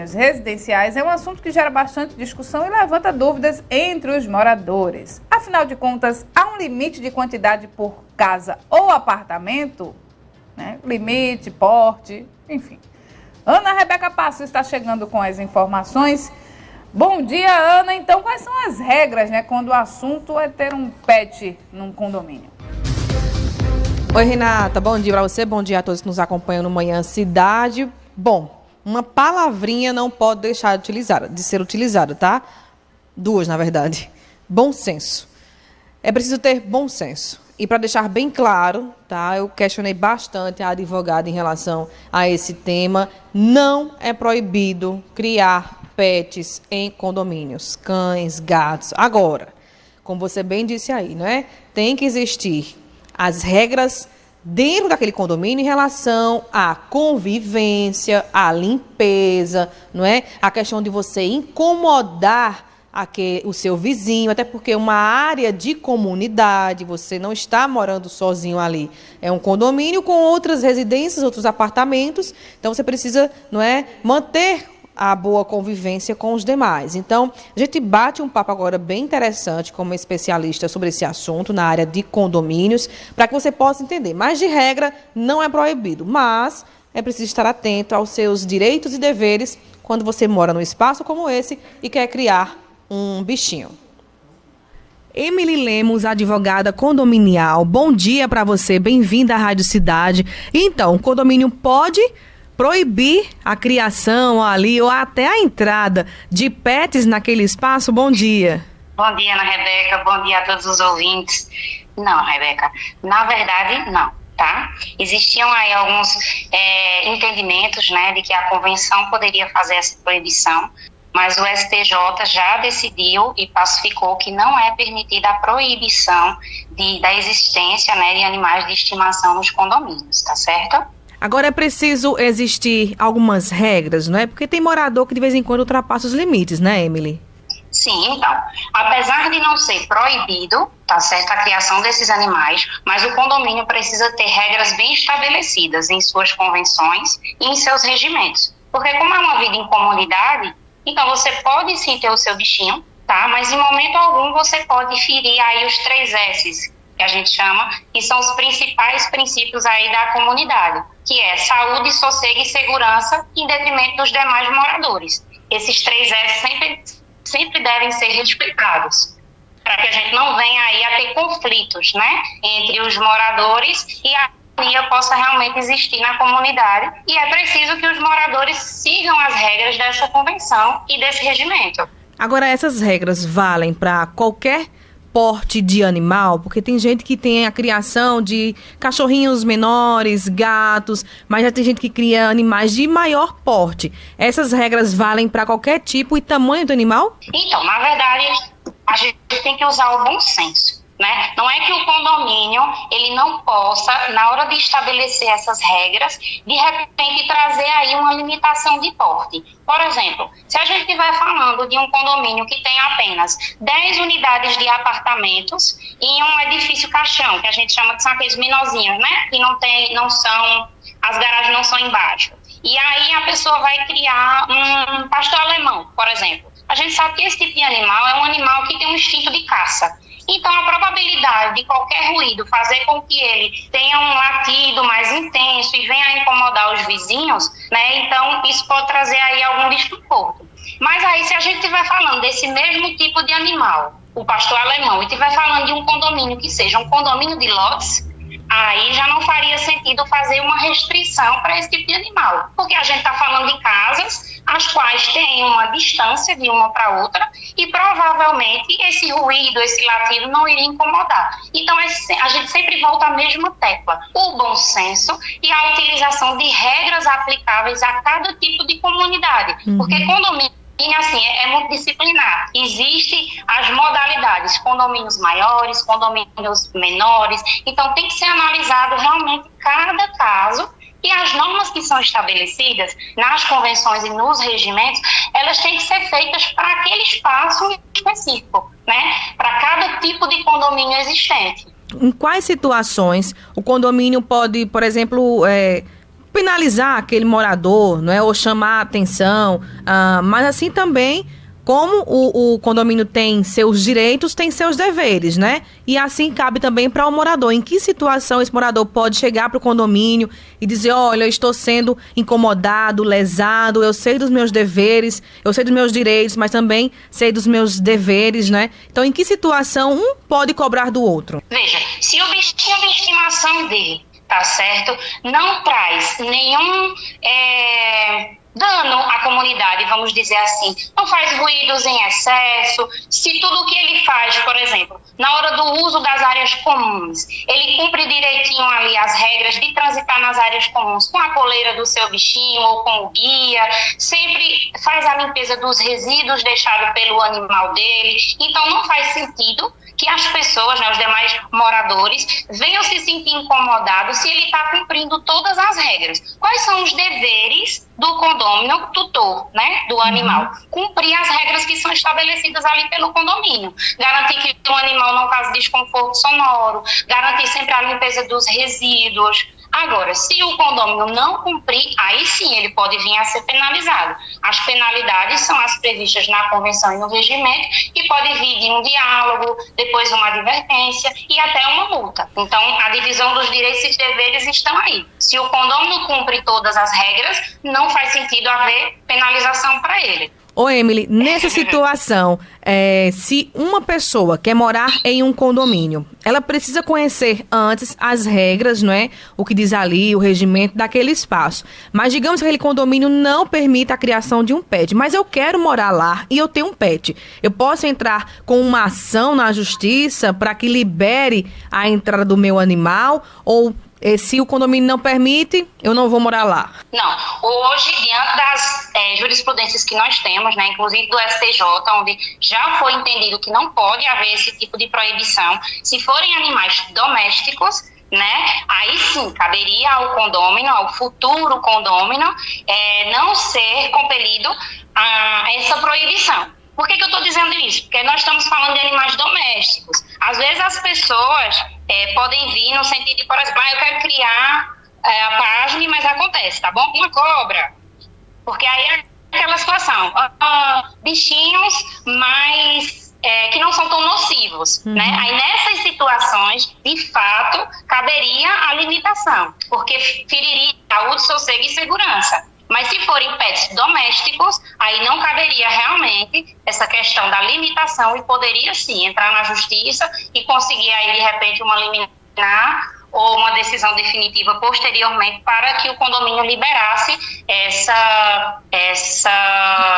condomínios residenciais é um assunto que gera bastante discussão e levanta dúvidas entre os moradores. Afinal de contas, há um limite de quantidade por casa ou apartamento? Limite, porte, enfim. Ana Rebeca Passo está chegando com as informações. Bom dia, Ana. Então, quais são as regras, quando o assunto é ter um pet num condomínio? Oi, Renata. Bom dia para você. Bom dia a todos que nos acompanham no Manhã Cidade. Bom, uma palavrinha não pode deixar de ser utilizada, tá? Duas, na verdade. Bom senso. É preciso ter bom senso. E para deixar bem claro, tá? Eu questionei bastante a advogada em relação a esse tema. Não é proibido criar pets em condomínios, cães, gatos. Agora, como você bem disse aí, tem que existir as regras dentro daquele condomínio em relação à convivência, à limpeza, a questão de você incomodar o seu vizinho, até porque uma área de comunidade, você não está morando sozinho ali, é um condomínio com outras residências, outros apartamentos, então você precisa, manter a boa convivência com os demais. Então, a gente bate um papo agora bem interessante como especialista sobre esse assunto na área de condomínios, para que você possa entender. Mas, de regra, não é proibido, mas é preciso estar atento aos seus direitos e deveres quando você mora num espaço como esse e quer criar um bichinho. Emily Lemos, advogada condominial, bom dia para você, bem-vinda à Rádio Cidade. Então, o condomínio pode proibir a criação ali ou até a entrada de pets naquele espaço? Bom dia. Bom dia, Ana Rebeca. Bom dia a todos os ouvintes. Não, Rebeca, na verdade, não, tá? Existiam aí alguns entendimentos, de que a convenção poderia fazer essa proibição, mas o STJ já decidiu e pacificou que não é permitida a proibição da existência, de animais de estimação nos condomínios, tá certo? Agora é preciso existir algumas regras, Porque tem morador que de vez em quando ultrapassa os limites, Emily? Sim, então, apesar de não ser proibido, tá certo, a criação desses animais, mas o condomínio precisa ter regras bem estabelecidas em suas convenções e em seus regimentos. Porque como é uma vida em comunidade, então você pode sim ter o seu bichinho, tá? Mas em momento algum você pode ferir aí os 3 S's, que a gente chama, que são os principais princípios aí da comunidade, que é saúde, sossego e segurança, em detrimento dos demais moradores. Esses 3 S sempre devem ser respeitados, para que a gente não venha aí a ter conflitos, entre os moradores e a harmonia possa realmente existir na comunidade. E é preciso que os moradores sigam as regras dessa convenção e desse regimento. Agora, essas regras valem para qualquer porte de animal, porque tem gente que tem a criação de cachorrinhos menores, gatos, mas já tem gente que cria animais de maior porte. Essas regras valem para qualquer tipo e tamanho do animal? Então, na verdade, a gente tem que usar o bom senso, Não é que o condomínio, ele não possa, na hora de estabelecer essas regras, de repente trazer aí uma limitação de porte. Por exemplo, se a gente estiver falando de um condomínio que tem apenas 10 unidades de apartamentos em um edifício caixão, que a gente chama de são aqueles menorzinhos, que as garagens não são embaixo. E aí a pessoa vai criar um pastor alemão, por exemplo. A gente sabe que esse tipo de animal é um animal que tem um instinto de caça. Então, a probabilidade de qualquer ruído fazer com que ele tenha um latido mais intenso e venha a incomodar os vizinhos, então isso pode trazer aí algum desconforto. Mas aí, se a gente estiver falando desse mesmo tipo de animal, o pastor alemão, e estiver falando de um condomínio que seja um condomínio de lotes, aí já não faria sentido fazer uma restrição para esse tipo de animal, porque a gente está falando de casas as quais têm uma distância de uma para outra e provavelmente esse ruído, esse latido não iria incomodar. Então a gente sempre volta à mesma tecla, o bom senso e a utilização de regras aplicáveis a cada tipo de comunidade, porque condomínio é multidisciplinar. Existem as modalidades, condomínios maiores, condomínios menores, então tem que ser analisado realmente cada caso. E as normas que são estabelecidas nas convenções e nos regimentos, elas têm que ser feitas para aquele espaço específico, para cada tipo de condomínio existente. Em quais situações o condomínio pode, por exemplo, penalizar aquele morador, não é? Ou chamar a atenção, mas assim também, como o condomínio tem seus direitos, tem seus deveres, né? E assim cabe também para o morador. Em que situação esse morador pode chegar para o condomínio e dizer, olha, eu estou sendo incomodado, lesado, eu sei dos meus deveres, eu sei dos meus direitos, mas também sei dos meus deveres, né? Então, em que situação um pode cobrar do outro? Veja, se o bichinho de estimação dele, tá certo, não traz nenhum dano à comunidade, vamos dizer assim, não faz ruídos em excesso, se tudo o que ele faz, por exemplo, na hora do uso das áreas comuns, ele cumpre direitinho ali as regras de transitar nas áreas comuns com a coleira do seu bichinho ou com o guia, sempre faz a limpeza dos resíduos deixados pelo animal dele, então não faz sentido que as pessoas, né, os demais moradores, venham se sentir incomodados se ele está cumprindo todas as regras. Quais são os deveres do condômino tutor, né, do animal? Cumprir as regras que são estabelecidas ali pelo condomínio. Garantir que o animal não cause desconforto sonoro, garantir sempre a limpeza dos resíduos. Agora, se o condômino não cumprir, aí sim ele pode vir a ser penalizado. As penalidades são as previstas na convenção e no regimento, que pode vir de um diálogo, depois uma advertência e até uma multa. Então, a divisão dos direitos e deveres estão aí. Se o condômino cumpre todas as regras, não faz sentido haver penalização para ele. Ô, Emily, nessa situação, se uma pessoa quer morar em um condomínio, ela precisa conhecer antes as regras, não é? O que diz ali, o regimento daquele espaço. Mas digamos que aquele condomínio não permita a criação de um pet, mas eu quero morar lá e eu tenho um pet. Eu posso entrar com uma ação na justiça para que libere a entrada do meu animal ou... se o condomínio não permite, eu não vou morar lá? Não. Hoje, diante das jurisprudências que nós temos, né, inclusive do STJ, onde já foi entendido que não pode haver esse tipo de proibição, se forem animais domésticos, né, aí sim, caberia ao condômino, ao futuro condômino, não ser compelido a essa proibição. Por que eu estou dizendo isso? Porque nós estamos falando de animais domésticos. Às vezes as pessoas podem vir no sentido de, por exemplo, eu quero criar a página, mas acontece, tá bom? Uma cobra. Porque aí é aquela situação. Bichinhos mais... que não são tão nocivos, né? Aí nessas situações, de fato, caberia a limitação. Porque feriria saúde, sossego e segurança. Mas se forem pets domésticos, aí não caberia realmente essa questão da limitação e poderia sim entrar na justiça e conseguir aí de repente uma liminar ou uma decisão definitiva posteriormente para que o condomínio liberasse essa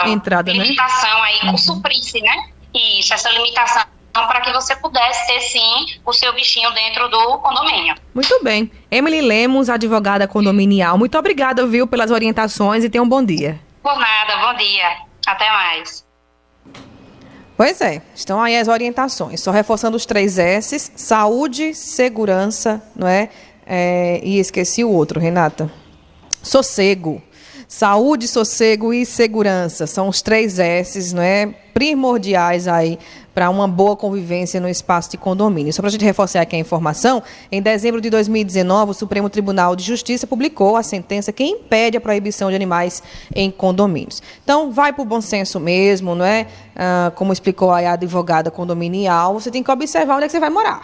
entrada, limitação, né? Aí, suprisse, né? Isso, essa limitação para que você pudesse ter, sim, o seu bichinho dentro do condomínio. Muito bem. Emily Lemos, advogada condominial. Muito obrigada, viu, pelas orientações e tenha um bom dia. Por nada, bom dia. Até mais. Pois é, estão aí as orientações. Só reforçando os 3 S's, saúde, segurança, não é? E esqueci o outro, Renata. Sossego. Saúde, sossego e segurança. São os 3 S's, não é? Primordiais aí para uma boa convivência no espaço de condomínio. Só para a gente reforçar aqui a informação, em dezembro de 2019, o Supremo Tribunal de Justiça publicou a sentença que impede a proibição de animais em condomínios. Então, vai para o bom senso mesmo, não é? Como explicou aí a advogada condominial, você tem que observar onde é que você vai morar.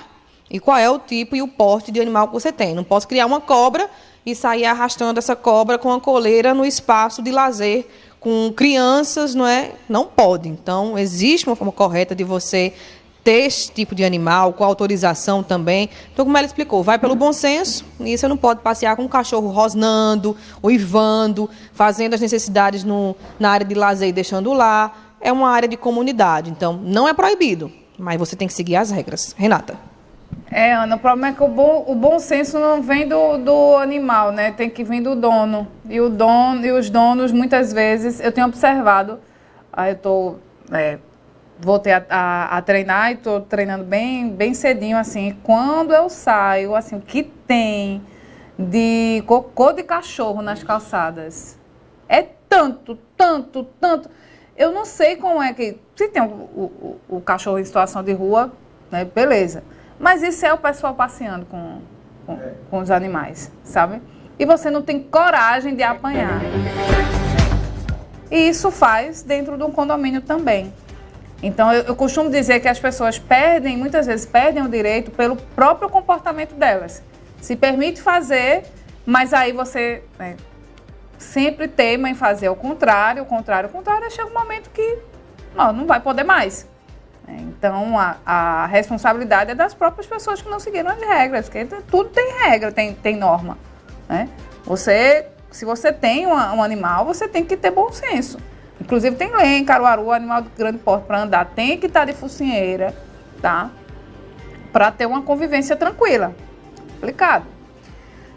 E qual é o tipo e o porte de animal que você tem. Não posso criar uma cobra e sair arrastando essa cobra com a coleira no espaço de lazer com crianças, não é? Não pode. Então, existe uma forma correta de você ter esse tipo de animal, com autorização também. Então, como ela explicou, vai pelo bom senso, e você não pode passear com um cachorro rosnando, uivando, fazendo as necessidades na área de lazer e deixando lá. É uma área de comunidade, então não é proibido, mas você tem que seguir as regras. Renata. Ana, o problema é que o bom senso não vem do animal, né? Tem que vir do dono. E os donos, muitas vezes, eu tenho observado, voltei a treinar e estou treinando bem cedinho, assim. Quando eu saio, assim, o que tem de cocô de cachorro nas calçadas é tanto. Eu não sei como é que... Se tem o cachorro em situação de rua, né? Beleza. Mas isso é o pessoal passeando com os animais, sabe? e você não tem coragem de apanhar. E isso faz dentro de um condomínio também. Então, eu costumo dizer que as pessoas muitas vezes perdem o direito pelo próprio comportamento delas. Se permite fazer, mas aí você sempre teima em fazer o contrário, chega um momento que não vai poder mais. Então, a responsabilidade é das próprias pessoas que não seguiram as regras, porque tudo tem regra, tem norma. Né? Se você tem um animal, você tem que ter bom senso. Inclusive, tem lei em Caruaru, animal de grande porte para andar, tem que estar de focinheira, tá? Para ter uma convivência tranquila. Complicado.